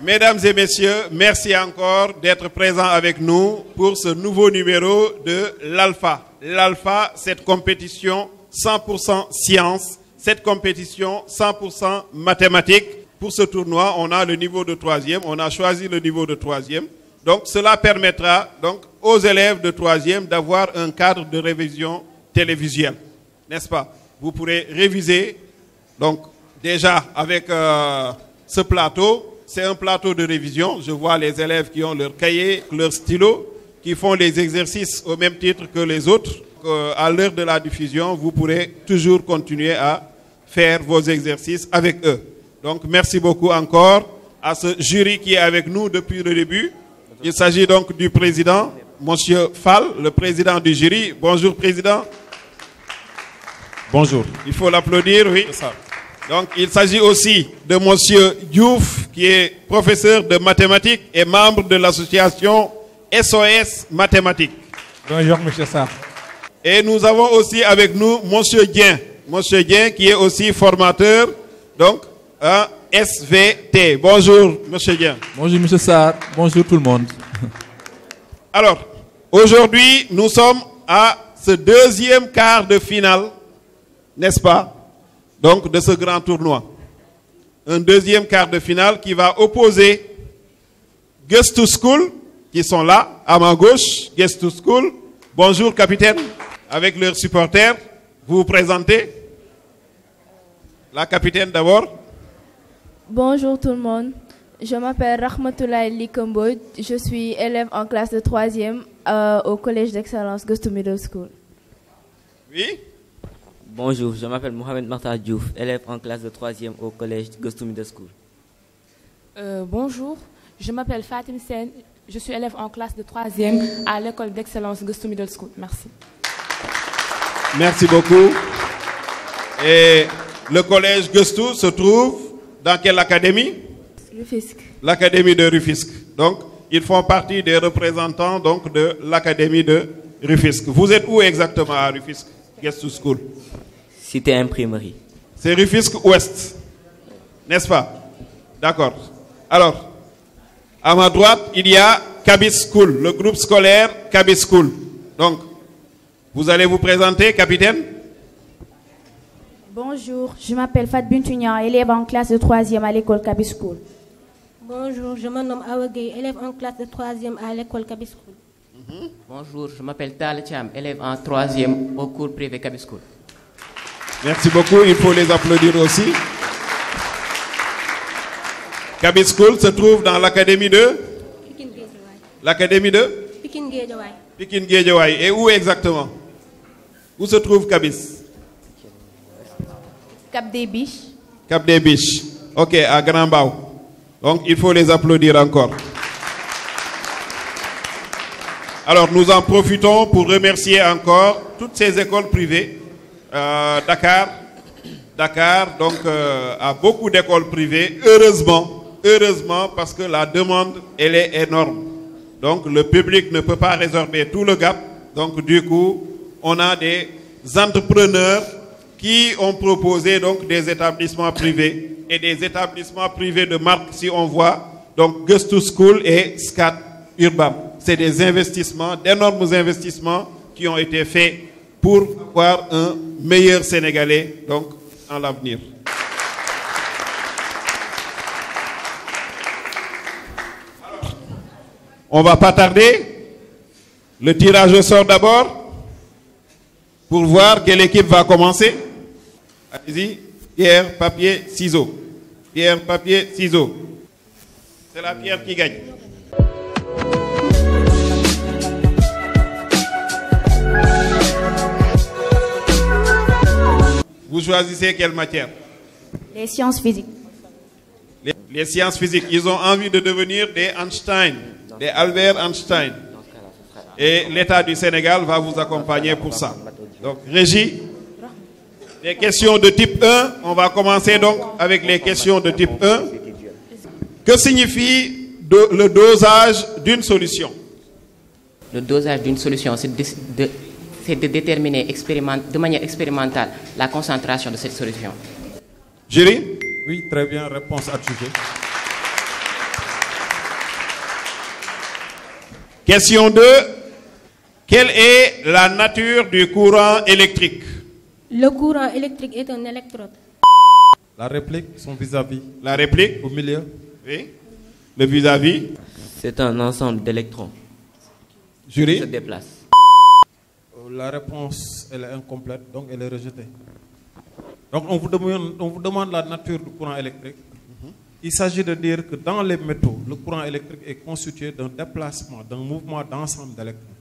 Mesdames et messieurs, merci encore d'être présents avec nous pour ce nouveau numéro de l'Alpha. L'Alpha, cette compétition 100% science, cette compétition 100% mathématiques. Pour ce tournoi, on a le niveau de 3e, on a choisi le niveau de 3e. Donc cela permettra donc aux élèves de 3e d'avoir un cadre de révision télévisuelle, n'est-ce pas? Vous pourrez réviser donc déjà avec ce plateau. C'est un plateau de révision. Je vois les élèves qui ont leur cahier, leur stylo, qui font les exercices au même titre que les autres. À l'heure de la diffusion, vous pourrez toujours continuer à faire vos exercices avec eux. Donc, merci beaucoup encore à ce jury qui est avec nous depuis le début. Il s'agit donc du président, Monsieur Fall, le président du jury. Bonjour, président. Bonjour. Il faut l'applaudir, oui. C'est ça. Donc, il s'agit aussi de Monsieur Diouf, qui est professeur de mathématiques et membre de l'association SOS Mathématiques. Bonjour, Monsieur Sarr. Et nous avons aussi avec nous Monsieur Dien. Monsieur Dien, qui est aussi formateur, donc, à SVT. Bonjour, Monsieur Dien. Bonjour, Monsieur Sarr. Bonjour, tout le monde. Alors, aujourd'hui, nous sommes à ce deuxième quart de finale, n'est-ce pas? Donc, de ce grand tournoi. Un deuxième quart de finale qui va opposer Gusto School, qui sont là, à ma gauche, Gusto School. Bonjour, capitaine. Avec leurs supporters, vous vous présentez. La capitaine d'abord. Bonjour tout le monde. Je m'appelle Rahmatoulaye Likombo. Je suis élève en classe de 3e au collège d'excellence Gusto Middle School. Oui. Bonjour, je m'appelle Mohamed Marta Diouf, élève en classe de 3e au collège Gusto Middle School. Bonjour, je m'appelle Fatim Sen, je suis élève en classe de 3e à l'école d'excellence Gusto Middle School. Merci. Merci beaucoup. Et le collège Gusto se trouve dans quelle académie? Rufisque. L'académie de Rufisque. Donc, ils font partie des représentants donc, de l'académie de Rufisque. Vous êtes où exactement à Rufisque? Gusto School. Cité Imprimerie. C'est Rufisque Ouest, n'est-ce pas? D'accord. Alors, à ma droite, il y a Cabis School, le groupe scolaire Cabis School. Donc, vous allez vous présenter, capitaine? Bonjour, je m'appelle Fat Bintounian, élève en classe de 3e à l'école Cabis School. Bonjour, je me nomme Awagay, élève en classe de 3e à l'école Cabis School. Bonjour, je m'appelle Tal Cham, élève en 3e au cours privé Cabis School. Merci beaucoup, il faut les applaudir aussi. Cabis School se trouve dans l'académie de? L'académie de? Pikine Guédiawaye. Pikine Guédiawaye. Et où exactement? Où se trouve Cabis? Cap des Biches. Cap des Biches. Ok, à Grand Bao. Donc il faut les applaudir encore. Alors nous en profitons pour remercier encore toutes ces écoles privées. Dakar donc a beaucoup d'écoles privées, heureusement parce que la demande elle est énorme. Donc le public ne peut pas résorber tout le gap. Donc du coup, on a des entrepreneurs qui ont proposé donc des établissements privés et des établissements privés de marque si on voit donc Gusto School et SCAT Urbam. C'est des investissements, d'énormes investissements qui ont été faits pour avoir un meilleur Sénégalais donc en l'avenir. On va pas tarder. Le tirage au sort d'abord pour voir quelle équipe va commencer. Allez-y, pierre, papier, ciseaux. Pierre, papier, ciseaux. C'est la pierre qui gagne. Vous choisissez quelle matière? Les sciences physiques. Les sciences physiques. Ils ont envie de devenir des Einstein, des Albert Einstein. Et l'État du Sénégal va vous accompagner pour ça. Donc, Régie, les questions de type 1, on va commencer donc avec les questions de type 1. Que signifie le dosage d'une solution? Le dosage d'une solution, c'est de déterminer de manière expérimentale la concentration de cette solution. Jury? Oui, très bien, réponse attribuée. Question 2. Quelle est la nature du courant électrique? Le courant électrique est un électrode. La réplique, son vis-à-vis. La réplique? Au milieu. Oui. Le vis-à-vis? C'est un ensemble d'électrons qui Jury? se déplacent. La réponse, elle est incomplète, donc elle est rejetée. Donc on vous demande la nature du courant électrique. Il s'agit de dire que dans les métaux, le courant électrique est constitué d'un déplacement, d'un mouvement d'ensemble d'électrons.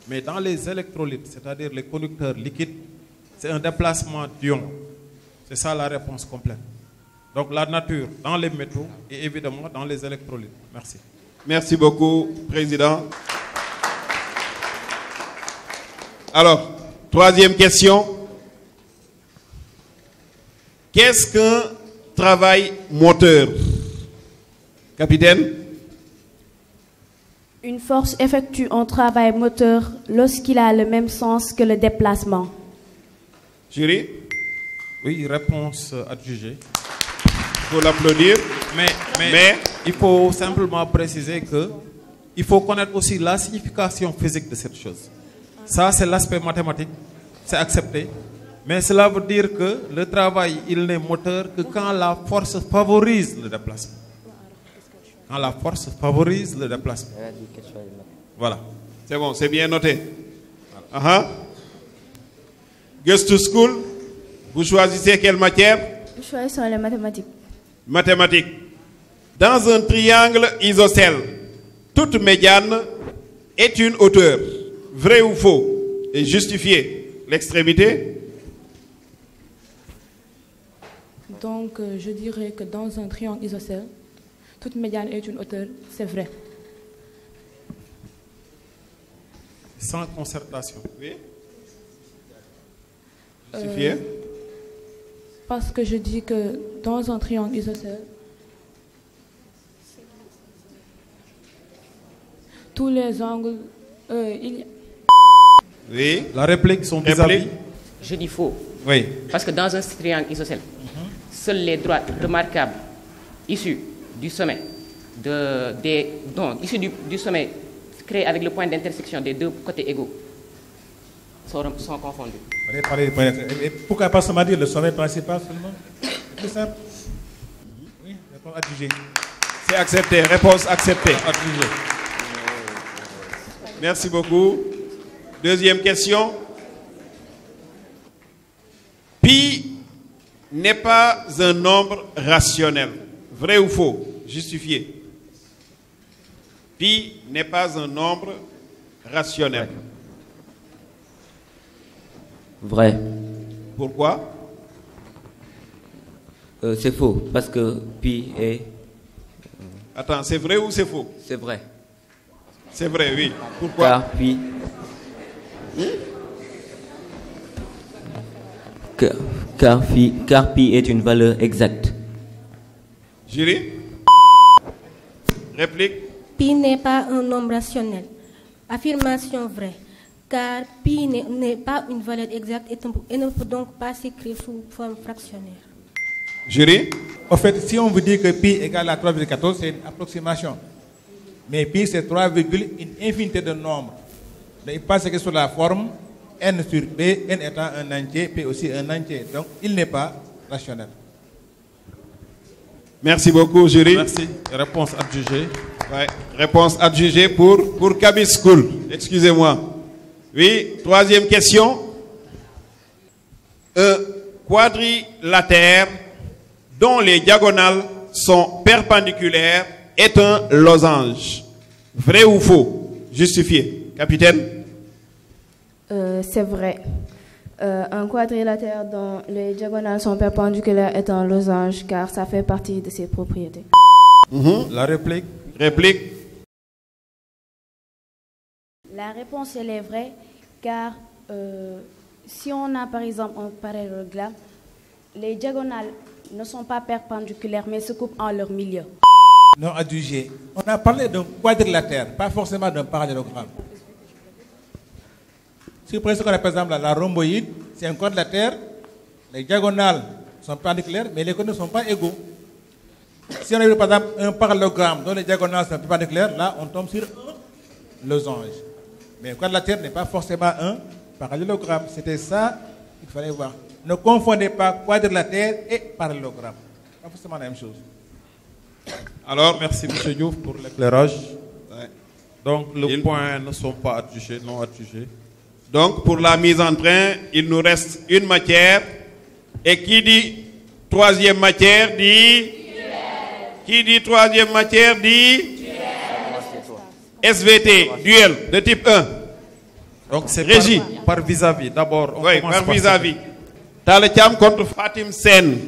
Mais dans les électrolytes, c'est-à-dire les conducteurs liquides, c'est un déplacement d'ions. C'est ça la réponse complète. Donc la nature dans les métaux et évidemment dans les électrolytes. Merci. Merci beaucoup, Président. Alors, troisième question. Qu'est-ce qu'un travail moteur? Capitaine? Une force effectue un travail moteur lorsqu'il a le même sens que le déplacement. Jury? Oui, réponse adjugée. Il faut l'applaudir. Mais il faut simplement préciser que il faut connaître aussi la signification physique de cette chose. Ça, c'est l'aspect mathématique, c'est accepté. Mais cela veut dire que le travail, il n'est moteur que quand la force favorise le déplacement. Quand la force favorise le déplacement. Voilà. C'est bon, c'est bien noté. Goes to school, vous choisissez quelle matière? Je choisis les mathématiques. Mathématiques. Dans un triangle isocèle, toute médiane est une hauteur. Vrai ou faux? Et justifié. L'extrémité? Donc, je dirais que dans un triangle isocèle, toute médiane est une hauteur, c'est vrai. Sans concertation. Oui. Justifié. Parce que je dis que dans un triangle isocèle, tous les angles, il y a... Oui. La réplique, son vis-à-vis. Je dis faux. Oui. Parce que dans un triangle isocèle, seules les droites remarquables issues du sommet issues du sommet créé avec le point d'intersection des deux côtés égaux sont confondues. Et pourquoi pas seulement dire le sommet principal seulement? C'est plus simple. Oui, réponse adjugée. C'est accepté. Réponse acceptée. Adjugée. Merci beaucoup. Deuxième question. Pi n'est pas un nombre rationnel. Vrai ou faux? Justifié. Pi n'est pas un nombre rationnel. Vrai. Pourquoi? C'est faux, parce que pi est... Attends, c'est vrai ou c'est faux? C'est vrai. C'est vrai, oui. Pourquoi? Car pi est une valeur exacte. Jury? Réplique? Pi n'est pas un nombre rationnel. Affirmation vraie. Car pi n'est pas une valeur exacte et ne peut donc pas s'écrire sous forme fractionnaire. Jury? En fait, si on vous dit que pi égale à 3,14, c'est une approximation. Mais pi, c'est 3, une infinité de nombres. Donc, il passe que sur la forme n sur p, n étant un entier, p aussi un entier. Donc, il n'est pas rationnel. Merci beaucoup, jury. Merci. Réponse adjugée. Ouais. Réponse adjugée pour Cabis School. Excusez-moi. Oui, troisième question. Un quadrilatère dont les diagonales sont perpendiculaires est un losange. Vrai ou faux? Justifié. Capitaine? C'est vrai. Un quadrilatère dont les diagonales sont perpendiculaires est un losange car ça fait partie de ses propriétés. La réplique? Réplique? La réponse, elle est vraie, car si on a par exemple un parallélogramme, les diagonales ne sont pas perpendiculaires mais se coupent en leur milieu. Non adjugé. On a parlé d'un quadrilatère, pas forcément d'un parallélogramme. Si vous prenez ce qu'on appelle par exemple la rhomboïde, c'est un quadrilatère, les diagonales sont perpendiculaires mais les côtés ne sont pas égaux. Si on a par exemple un parallélogramme dont les diagonales sont perpendiculaires, là on tombe sur un losange. Mais un quadrilatère n'est pas forcément un parallélogramme. C'était ça qu'il fallait voir. Ne confondez pas quadrilatère et parallélogramme. Pas forcément la même chose. Alors, merci M. Diouf pour l'éclairage. Ouais. Donc, les points ne sont pas adjugés, non adjugés. Donc, pour la mise en train, il nous reste une matière. Et qui dit troisième matière dit... Qui dit troisième matière dit... SVT, duel de type 1. Donc, c'est Régie. Par vis-à-vis. D'abord, on oui, commence par par vis-à-vis. Taletiam contre Fatim Sen.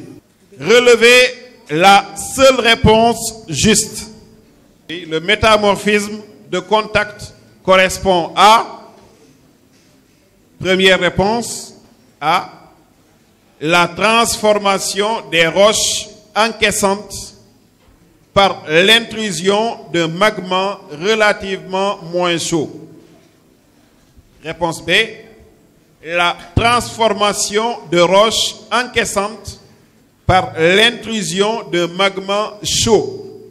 Relevez la seule réponse juste. Le métamorphisme de contact correspond à... Première réponse, à la transformation des roches encaissantes par l'intrusion d'un magma relativement moins chaud. Réponse B, la transformation de roches encaissantes par l'intrusion d'un magma chaud.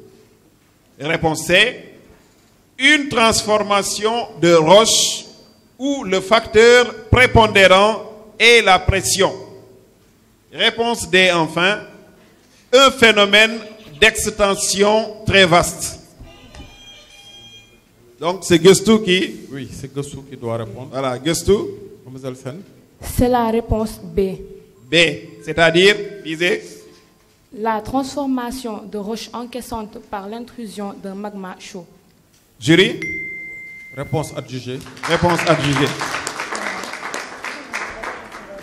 Réponse C, une transformation de roches où le facteur prépondérant est la pression. Réponse D enfin, un phénomène d'extension très vaste. Donc c'est Gustou qui... Oui, c'est Gustou qui doit répondre. Voilà, Gustou. C'est la réponse B. B, c'est-à-dire, lisez. La transformation de roches encaissantes par l'intrusion d'un magma chaud. Jury. Réponse adjugée. Réponse adjugée.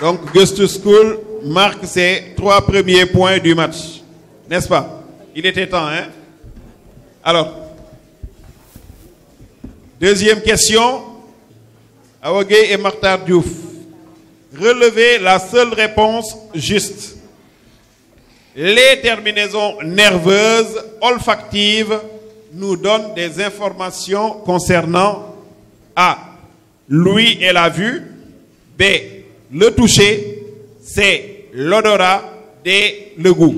Donc, Gustou School marque ses 3 premiers points du match. N'est-ce pas? Il était temps, hein? Alors, deuxième question. Awagé et Martar Diouf. Relevez la seule réponse juste. Les terminaisons nerveuses olfactives nous donnent des informations concernant A. L'ouïe et la vue. B. Le toucher. C. L'odorat. D. Le goût.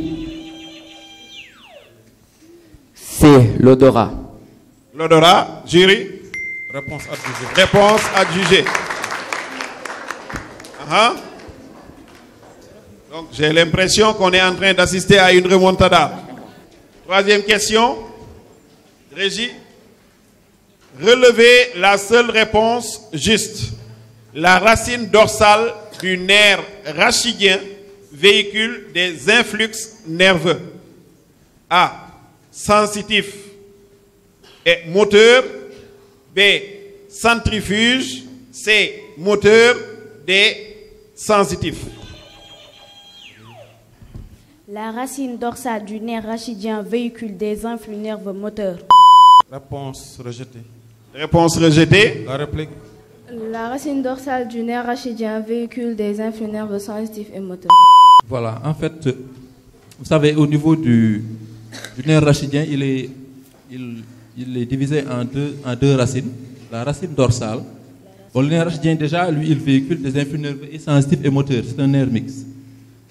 C. L'odorat. L'odorat. Jury. Réponse adjugée. Réponse adjugée. Donc j'ai l'impression qu'on est en train d'assister à une remontada. Troisième question. Régie. Relevez la seule réponse juste. La racine dorsale du nerf rachidien véhicule des influx nerveux. A. Sensitif et moteur. B. Centrifuge. C. Moteur. D. Sensitif. La racine dorsale du nerf rachidien véhicule des influx nerveux moteurs. Réponse rejetée. Réponse rejetée. La réplique. La racine dorsale du nerf rachidien véhicule des influx nerveux sensitifs et moteurs. Voilà, en fait, vous savez, au niveau du nerf rachidien, il est divisé en deux racines. La racine dorsale, bon, le nerf rachidien déjà, lui, il véhicule des influx nerveux et sensitifs et moteurs. C'est un nerf mixte.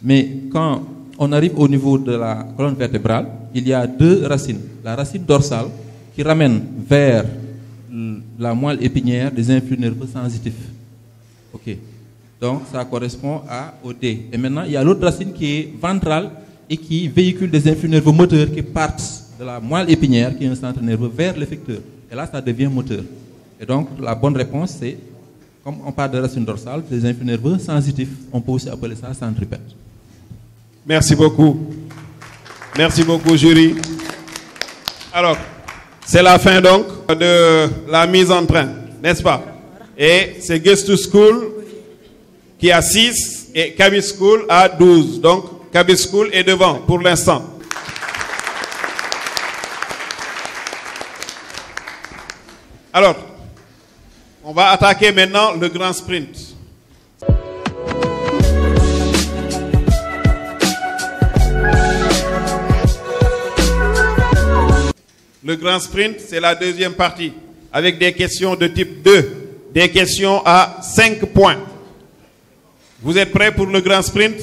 Mais quand on arrive au niveau de la colonne vertébrale, il y a deux racines. La racine dorsale qui ramène vers la moelle épinière des influx nerveux sensitifs. Ok. Donc ça correspond au D. Et maintenant, il y a l'autre racine qui est ventrale et qui véhicule des influx nerveux moteurs qui partent de la moelle épinière, qui est un centre nerveux, vers l'effecteur. Et là, ça devient moteur. Et donc, la bonne réponse, c'est, comme on parle de racine dorsale, des influx nerveux sensitifs. On peut aussi appeler ça centripète. Merci beaucoup. Merci beaucoup, jury. Alors, c'est la fin donc de la mise en train, n'est-ce pas? Et c'est Gustou School qui a 6 et Kaby School a 12. Donc, Kaby School est devant pour l'instant. Alors, on va attaquer maintenant le grand sprint. Le grand sprint, c'est la deuxième partie, avec des questions de type 2, des questions à 5 points. Vous êtes prêts pour le grand sprint?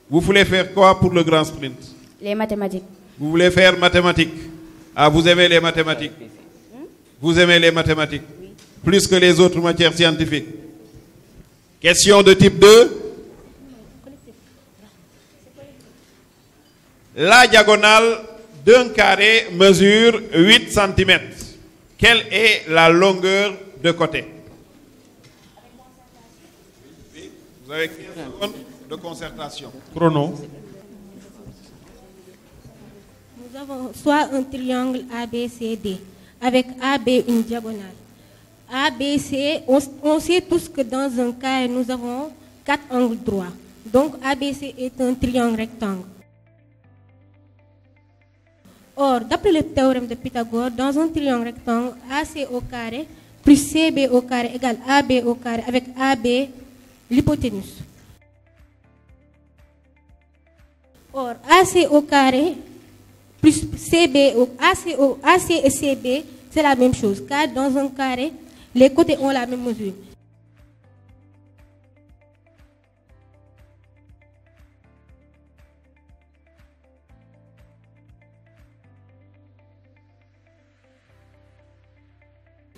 Vous voulez faire quoi pour le grand sprint? Les mathématiques. Vous voulez faire mathématiques? Ah, vous aimez les mathématiques? Vous aimez les mathématiques? Oui. Plus que les autres matières scientifiques. Question de type 2. La diagonale d'un carré mesure 8 cm. Quelle est la longueur de côté? Vous avez 15 secondes de concertation. Chrono. Nous avons soit un triangle ABCD avec AB une diagonale. ABC, on sait tous que dans un carré, nous avons 4 angles droits. Donc ABC est un triangle rectangle. Or, d'après le théorème de Pythagore, dans un triangle rectangle, AC au carré plus CB au carré égale AB au carré avec AB l'hypoténuse. Or, AC au carré plus CB au AC et CB, c'est la même chose, car dans un carré, les côtés ont la même mesure.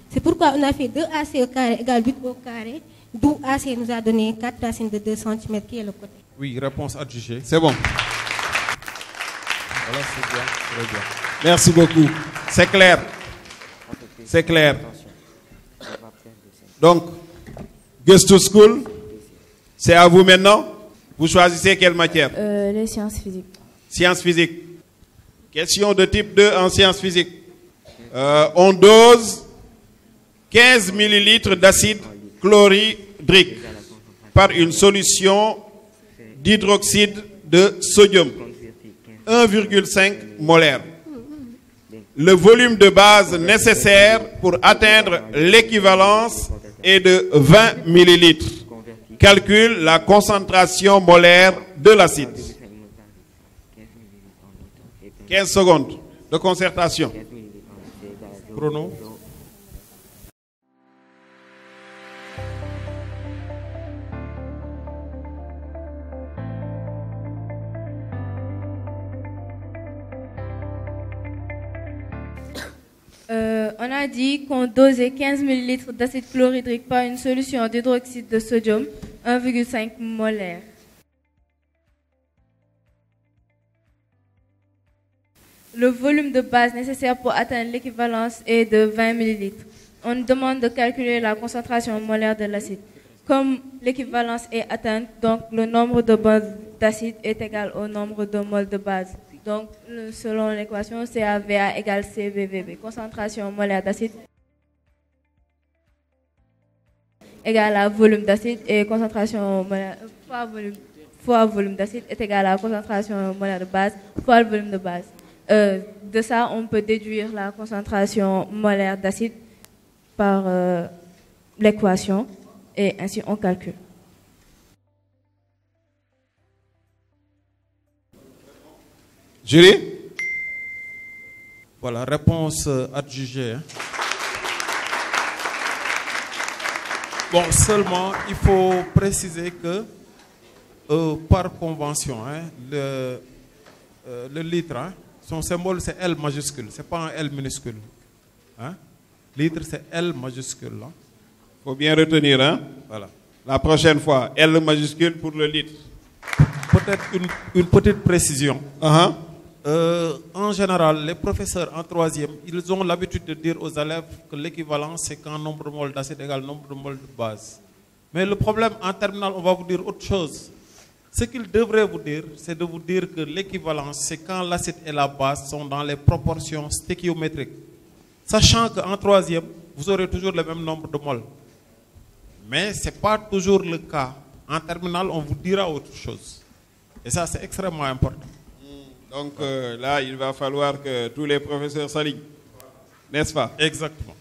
C'est pourquoi on a fait 2AC au carré égale 8 au carré, d'où AC nous a donné 4 racines de 2 cm qui est le côté. Oui, réponse adjugée. C'est bon. Voilà, c'est bien, très bien. Merci beaucoup. C'est clair. C'est clair. Donc, Gusto School, c'est à vous maintenant. Vous choisissez quelle matière? Les sciences physiques. Sciences physiques. Question de type 2 en sciences physiques. On dose 15 ml d'acide chlorhydrique par une solution d'hydroxyde de sodium, 1,5 molaire. Le volume de base nécessaire pour atteindre l'équivalence est de 20 ml. Calcule la concentration molaire de l'acide. 15 secondes de concertation. Chrono. On a dit qu'on dosait 15 ml d'acide chlorhydrique par une solution d'hydroxyde de sodium, 1,5 molaire. Le volume de base nécessaire pour atteindre l'équivalence est de 20 ml. On demande de calculer la concentration molaire de l'acide. Comme l'équivalence est atteinte, donc le nombre de moles d'acide est égal au nombre de moles de base. Donc, selon l'équation, CaVA égale CVVB. Concentration molaire d'acide égale à volume d'acide et concentration molaire fois volume d'acide est égal à concentration molaire de base fois le volume de base. De ça, on peut déduire la concentration molaire d'acide par l'équation et ainsi on calcule. Jury? Voilà, réponse adjugée. Bon, seulement, il faut préciser que par convention, le litre, son symbole c'est L majuscule, c'est pas un L minuscule. Litre c'est L majuscule. Il faut bien retenir, hein? Voilà. La prochaine fois, L majuscule pour le litre. Peut-être une petite précision. En général, les professeurs en troisième, ils ont l'habitude de dire aux élèves que l'équivalence, c'est qu'un nombre de moles d'acide égale nombre de moles de base. Mais le problème, en terminale, on va vous dire autre chose. Ce qu'ils devraient vous dire, c'est de vous dire que l'équivalence, c'est quand l'acide et la base sont dans les proportions stéchiométriques. Sachant qu'en troisième, vous aurez toujours le même nombre de moles. Mais ce n'est pas toujours le cas. En terminale, on vous dira autre chose. Et ça, c'est extrêmement important. Donc là, il va falloir que tous les professeurs s'alignent. N'est-ce pas? Exactement.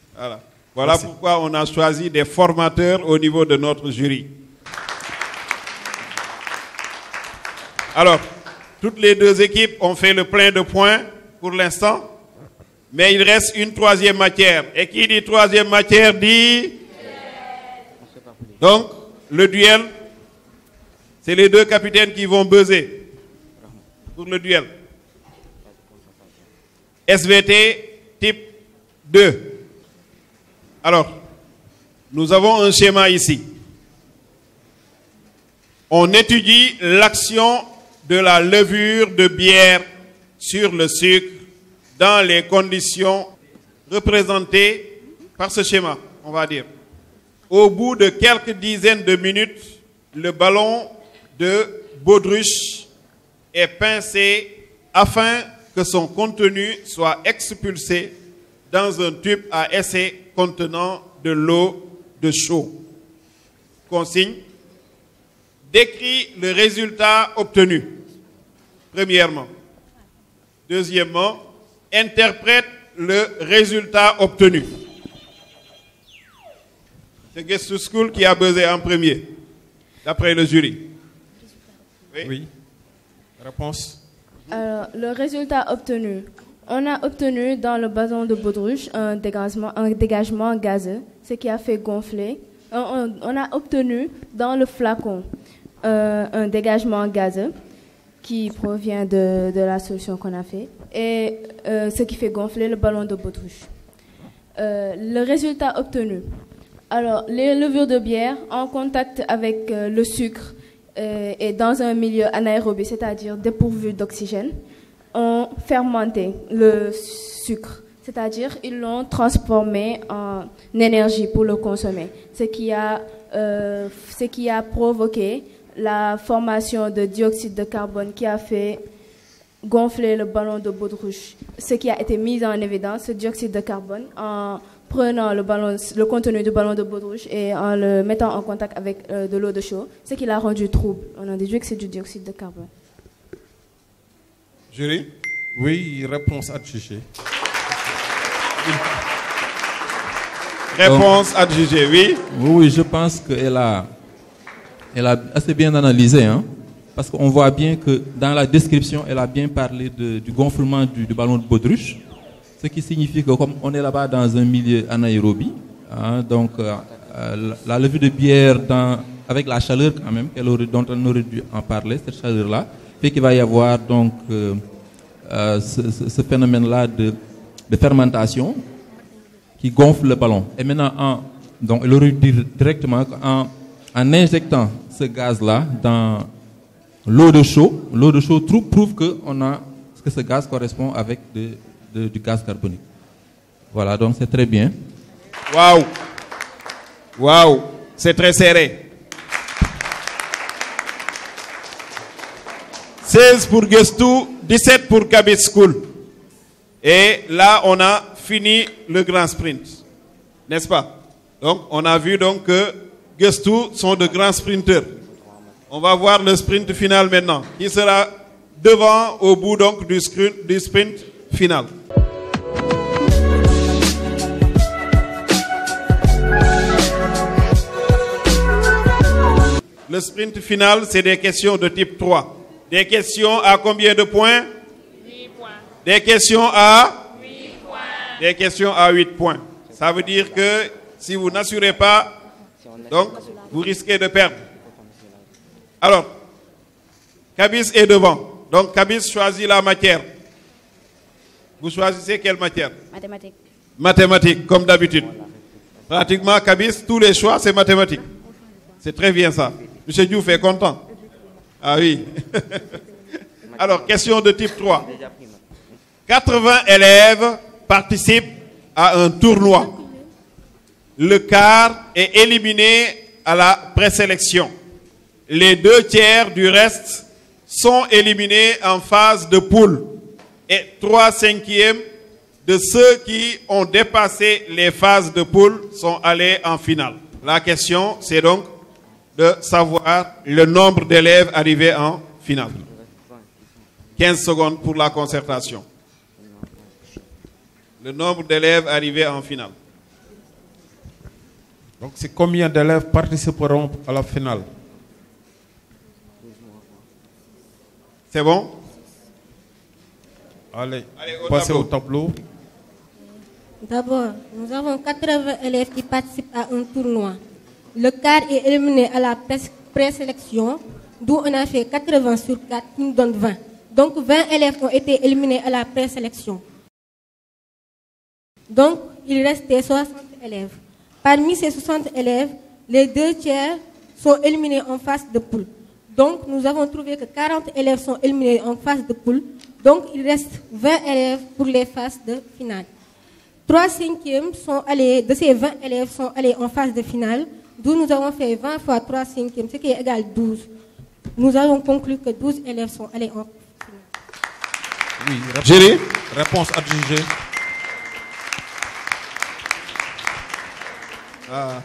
Voilà pourquoi on a choisi des formateurs au niveau de notre jury. Alors, toutes les deux équipes ont fait le plein de points pour l'instant. Mais il reste une troisième matière. Et qui dit troisième matière dit... Donc, le duel, c'est les deux capitaines qui vont buzzer pour le duel. SVT type 2. Alors, nous avons un schéma ici. On étudie l'action de la levure de bière sur le sucre dans les conditions représentées par ce schéma, on va dire. Au bout de quelques dizaines de minutes, le ballon de baudruche est pincé afin que son contenu soit expulsé dans un tube à essai contenant de l'eau de chaud. Consigne: décrit le résultat obtenu, premièrement. Deuxièmement, interprète le résultat obtenu. C'est Guest to School qui a buzzé en premier, d'après le jury. Oui. Réponse. Alors, le résultat obtenu. On a obtenu dans le ballon de baudruche un dégagement gazeux, ce qui a fait gonfler. On a obtenu dans le flacon un dégagement gazeux qui provient de la solution qu'on a fait, et ce qui fait gonfler le ballon de baudruche. Le résultat obtenu. Alors, les levures de bière en contact avec le sucre et dans un milieu anaérobie, c'est-à-dire dépourvu d'oxygène, ont fermenté le sucre, c'est-à-dire ils l'ont transformé en énergie pour le consommer, ce qui a provoqué la formation de dioxyde de carbone qui a fait gonfler le ballon de baudruche. Ce qui a été mis en évidence, ce dioxyde de carbone, en prenant le contenu du ballon de baudruche et en le mettant en contact avec de l'eau de chaud, ce qui l'a rendu trouble. On a déduit que c'est du dioxyde de carbone. Jury? Oui, réponse adjugée. Réponse adjugée, oui. Oui, je pense qu'elle a assez bien analysé, hein, parce qu'on voit bien que dans la description, elle a bien parlé du gonflement du ballon de baudruche, ce qui signifie que comme on est là-bas dans un milieu anaérobie, hein, donc la levure de bière avec la chaleur quand même dont on aurait dû en parler, cette chaleur-là, fait qu'il va y avoir donc ce phénomène-là de fermentation qui gonfle le ballon. Et maintenant, donc elle aurait dû directement en injectant ce gaz-là dans l'eau de chaud prouve que ce gaz correspond avec du gaz carbonique. Voilà, donc c'est très bien. Waouh! Waouh! C'est très serré. 16 pour Gestou, 17 pour Cabit School. Et là, on a fini le grand sprint. N'est-ce pas? Donc, on a vu donc que Gestou sont de grands sprinteurs. On va voir le sprint final maintenant, qui sera devant au bout donc du sprint final. Le sprint final, c'est des questions de type 3. Des questions à combien de points? 8 points. Des questions à 8 points. Des questions à 8 points. Ça veut dire que si vous n'assurez pas, donc vous risquez de perdre. Alors, Cabis est devant. Donc Cabis choisit la matière. Vous choisissez quelle matière? Mathématiques. Mathématiques, comme d'habitude. Pratiquement, Cabis, tous les choix, c'est mathématiques. C'est très bien ça. Monsieur Diouf est content. Ah oui. Alors, question de type 3. 80 élèves participent à un tournoi. Le quart est éliminé à la présélection. Les 2 tiers du reste sont éliminés en phase de poule. Et 3/5 de ceux qui ont dépassé les phases de poule sont allés en finale. La question, c'est donc de savoir le nombre d'élèves arrivés en finale. 15 secondes pour la concertation. Le nombre d'élèves arrivés en finale. Donc, c'est combien d'élèves participeront à la finale? C'est bon? Allez, passez au tableau. D'abord, nous avons 80 élèves qui participent à un tournoi. Le quart est éliminé à la présélection, d'où on a fait 80 sur 4 qui nous donne 20. Donc 20 élèves ont été éliminés à la présélection. Donc il restait 60 élèves. Parmi ces 60 élèves, les 2 tiers sont éliminés en phase de poule. Donc, nous avons trouvé que 40 élèves sont éliminés en phase de poule. Donc, il reste 20 élèves pour les phases de finale. 3 cinquièmes sont allés, de ces 20 élèves sont allés en phase de finale, d'où nous avons fait 20 fois 3 cinquièmes, ce qui est égal à 12. Nous avons conclu que 12 élèves sont allés en finale. Oui, réponse adjugée.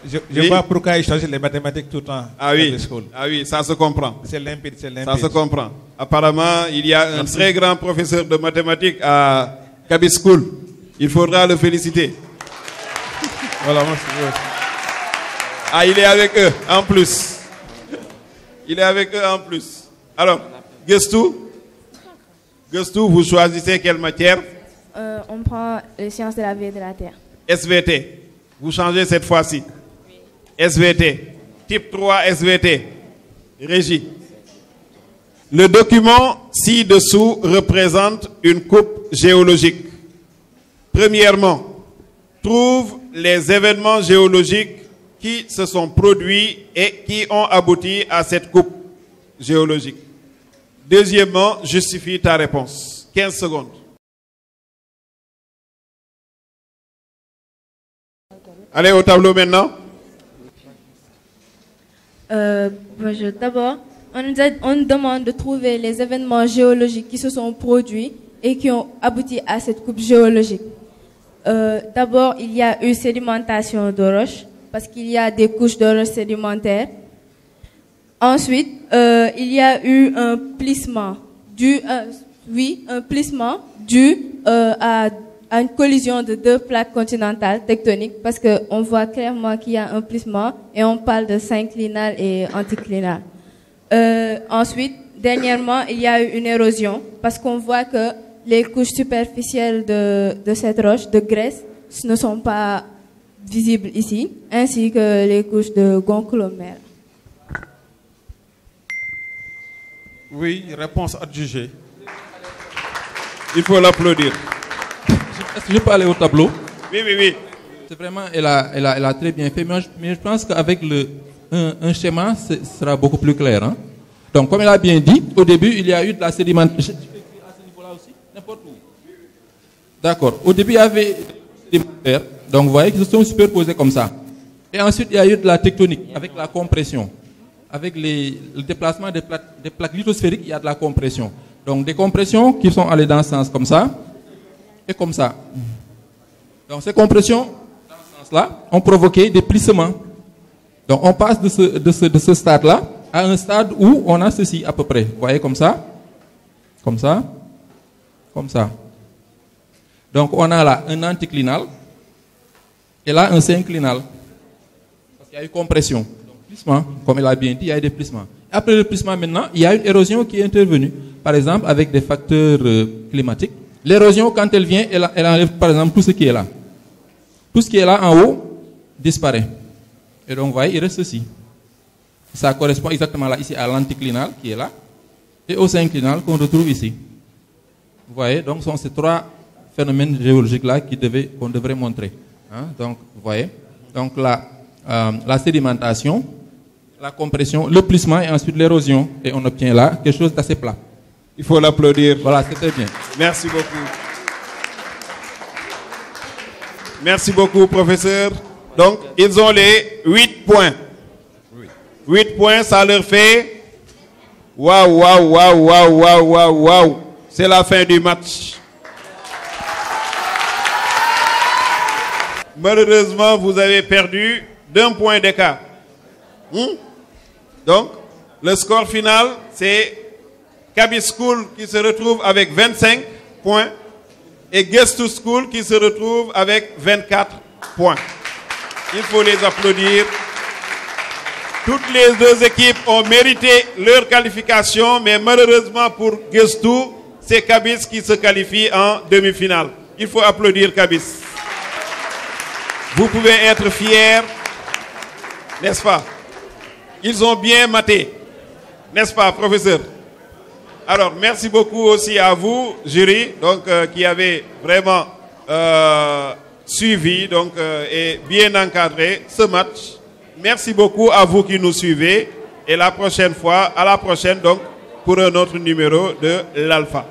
Je ne vois pas pourquoi ils changent les mathématiques tout le temps. Ah oui, ça se comprend. C'est limpide, c'est limpide. Ça se comprend. Apparemment, il y a un très grand professeur de mathématiques à Cabis School. Il faudra le féliciter. Voilà, ah, il est avec eux en plus. Il est avec eux en plus. Alors, Gestou, vous choisissez quelle matière? On prend les sciences de la vie et de la terre. SVT. Vous changez cette fois-ci. SVT. Type 3 SVT. Régie. Le document ci-dessous représente une coupe géologique. Premièrement, trouve les événements géologiques qui se sont produits et qui ont abouti à cette coupe géologique. Deuxièmement, justifie ta réponse. 15 secondes. Allez au tableau maintenant. Bonjour. D'abord, on nous demande de trouver les événements géologiques qui se sont produits et qui ont abouti à cette coupe géologique. D'abord, il y a eu sédimentation de roches, parce qu'il y a des couches de roches sédimentaires. Ensuite, il y a eu un plissement dû à une collision de 2 plaques continentales tectoniques, parce qu'on voit clairement qu'il y a un plissement et on parle de synclinal et anticlinal. Ensuite, dernièrement, il y a eu une érosion, parce qu'on voit que les couches superficielles de cette roche, de graisse, ne sont pas visibles ici, ainsi que les couches de gonflomère. Oui, réponse adjugée. Il faut l'applaudir. Est-ce que je peux aller au tableau? Oui. C'est vraiment, elle a très bien fait, mais je pense qu'avec un schéma, ce sera beaucoup plus clair. Hein? Donc, comme elle a bien dit, au début, il y a eu de la sédimentation. À ce niveau-là aussi, n'importe où. D'accord. Au début, il y avait des sédimentaires, donc vous voyez qu'ils se sont superposés comme ça. Et ensuite, il y a eu de la tectonique, avec la compression. Avec le déplacement des plaques lithosphériques, il y a de la compression. Donc, des compressions qui sont allées dans ce sens comme ça, et comme ça. Donc, ces compressions, dans ce sens-là, ont provoqué des plissements. Donc, on passe de ce stade-là à un stade où on a ceci à peu près. Vous voyez, comme ça, comme ça, comme ça. Donc, on a là un anticlinal et là un synclinal. Parce qu'il y a eu compression. Donc, plissement, comme elle a bien dit, il y a eu des plissements. Après le plissement, maintenant, il y a une érosion qui est intervenue. Par exemple, avec des facteurs climatiques. L'érosion, quand elle vient, elle enlève, par exemple, tout ce qui est là. Tout ce qui est là en haut disparaît. Et donc, vous voyez, il reste ceci. Ça correspond exactement là, ici, à l'anticlinal qui est là, et au synclinal qu'on retrouve ici. Vous voyez, donc, ce sont ces 3 phénomènes géologiques-là qu'on devrait montrer. Hein? Donc, vous voyez, donc la sédimentation, la compression, le plissement et ensuite l'érosion. Et on obtient là quelque chose d'assez plat. Il faut l'applaudir. Voilà, c'était bien. Merci beaucoup. Merci beaucoup, professeur. Donc, ils ont les 8 points. 8 points, ça leur fait... Waouh. C'est la fin du match. Malheureusement, vous avez perdu d'1 point d'écart. Donc, le score final, c'est Cabis School qui se retrouve avec 25 points et Gestou School qui se retrouve avec 24 points. Il faut les applaudir. Toutes les 2 équipes ont mérité leur qualification, mais malheureusement pour Gestou, c'est Cabis qui se qualifie en demi-finale. Il faut applaudir Cabis. Vous pouvez être fiers, n'est-ce pas? Ils ont bien maté, n'est-ce pas, professeur? Alors, merci beaucoup aussi à vous, jury, donc, qui avez vraiment suivi donc, et bien encadré ce match. Merci beaucoup à vous qui nous suivez. Et la prochaine fois, à la prochaine donc, pour un autre numéro de l'Alpha.